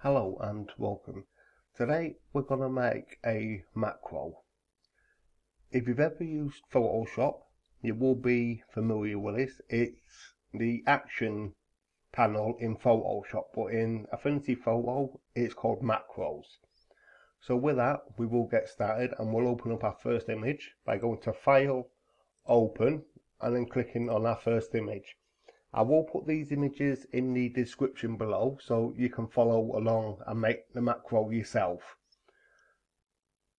Hello and welcome. Today we're going to make a macro. If you've ever used Photoshop, you will be familiar with this. It's the action panel in Photoshop, but in Affinity Photo it's called macros. So with that, we will get started and we'll open up our first image by going to File, Open, and then clicking on our first image. I will put these images in the description below so you can follow along and make the macro yourself.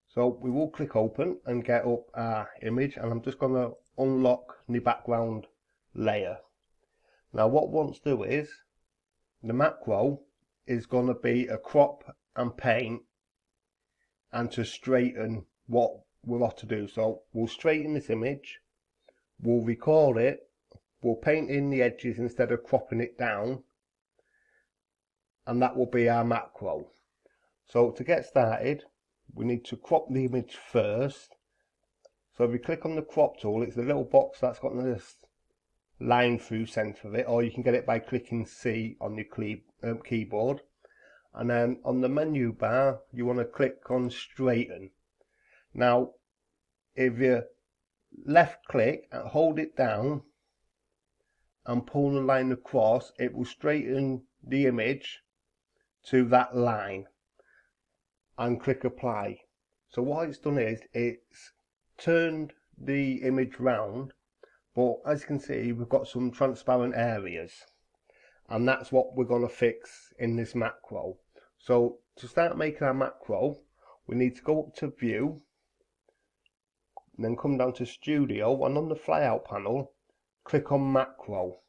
So we will click open and get up our image, and I'm just going to unlock the background layer. Now what we want to do is, the macro is going to be a crop and paint and to straighten what we'll have to do. So we'll straighten this image, we'll record it, we'll paint in the edges instead of cropping it down, and that will be our macro. So to get started, we need to crop the image first. So if you click on the crop tool, it's the little box that's got this line through centre of it, or you can get it by clicking C on your keyboard. And then on the menu bar, you want to click on straighten. Now, if you left click and hold it down and pull the line across, it will straighten the image to that line, and click apply. So what it's done is it's turned the image round, but as you can see we've got some transparent areas, and that's what we're going to fix in this macro. So to start making our macro, we need to go up to view, and then come down to studio, and on the flyout panel click on macro.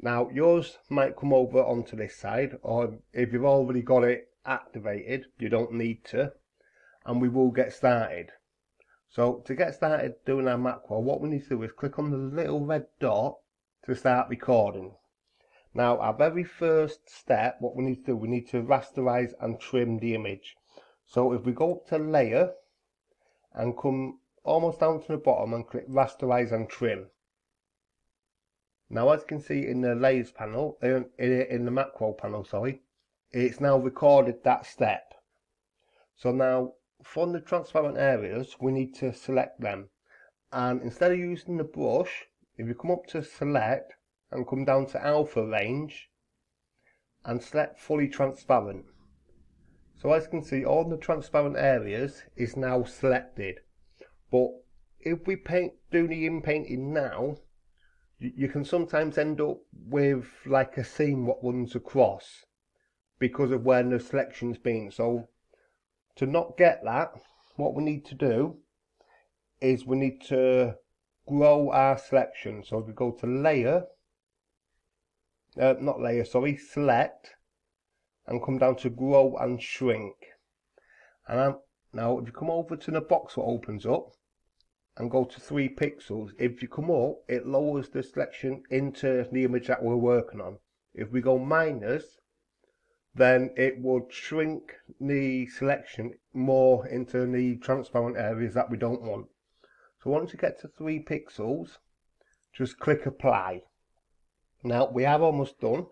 Now yours might come over onto this side, or if you've already got it activated you don't need to, and we will get started. So to get started doing our macro, what we need to do is click on the little red dot to start recording. Now our very first step, what we need to do, we need to rasterize and trim the image. So if we go up to layer and come almost down to the bottom and click rasterize and trim. Now as you can see in the layers panel, in the macro panel, sorry, it's now recorded that step. So now from the transparent areas we need to select them, and instead of using the brush, if you come up to select and come down to alpha range and select fully transparent. So as you can see, all the transparent areas is now selected, but if we do the inpainting now, you can sometimes end up with like a seam what runs across because of where the selection's been. So to not get that, what we need to do is we need to grow our selection. So if we go to layer, select, and come down to grow and shrink. And now if you come over to the box that opens up and go to 3 pixels, if you come up, it lowers the selection into the image that we're working on. If we go minus, then it would shrink the selection more into the transparent areas that we don't want. So once you get to 3 pixels, just click apply. Now we have almost done.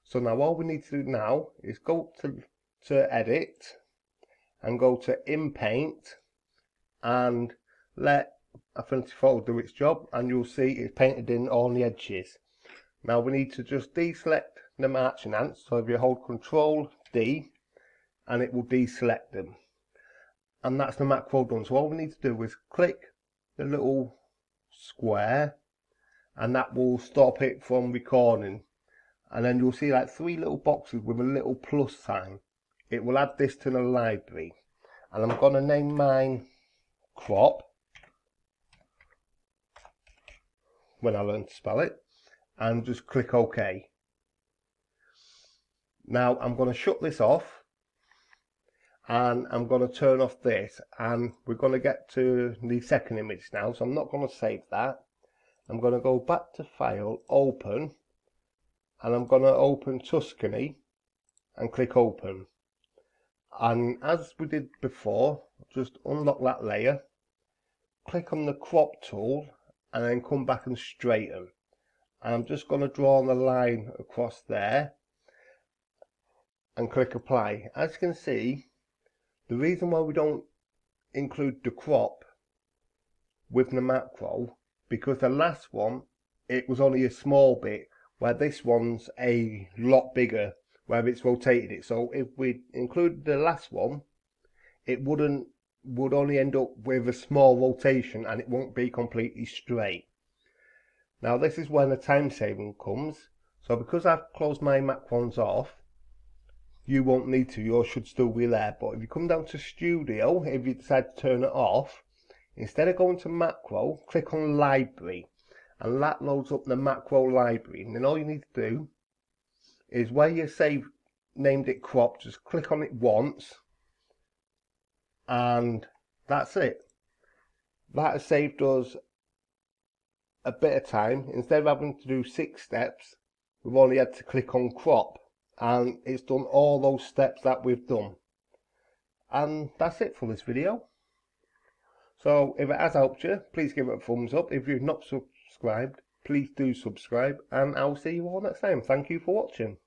So now all we need to do now is go to edit and go to inpaint and let Affinity Photo do its job, and you'll see it's painted in all the edges. Now we need to just deselect the marching ants. So if you hold Control D, and it will deselect them, and that's the macro done. So all we need to do is click the little square, and that will stop it from recording. And then you'll see like 3 little boxes with a little plus sign. It will add this to the library, and I'm going to name mine crop when I learn to spell it, and just click OK. Now I'm going to shut this off, and I'm going to turn off this, and we're going to get to the second image now. So I'm not going to save that. I'm going to go back to File, Open, and I'm going to open Tuscany and click Open. And as we did before, just unlock that layer, click on the crop tool, and then come back and straighten. And I'm just going to draw the line across there, and click apply. As you can see, the reason why we don't include the crop with the macro, because the last one, it was only a small bit, where this one's a lot bigger, where it's rotated it. So if we include the last one, it would only end up with a small rotation and it won't be completely straight. Now this is when the time saving comes. So because I've closed my macrons off, you won't need to, yours should still be there. But if you come down to Studio, if you decide to turn it off, instead of going to macro, click on library, and that loads up the macro library. And then all you need to do is where you named it crop, just click on it once, and that's it. That has saved us a bit of time. Instead of having to do 6 steps, we've only had to click on crop, and it's done all those steps that we've done. And that's it for this video. So if it has helped you, please give it a thumbs up. If you've not subscribed, please do subscribe, and I'll see you all next time. Thank you for watching.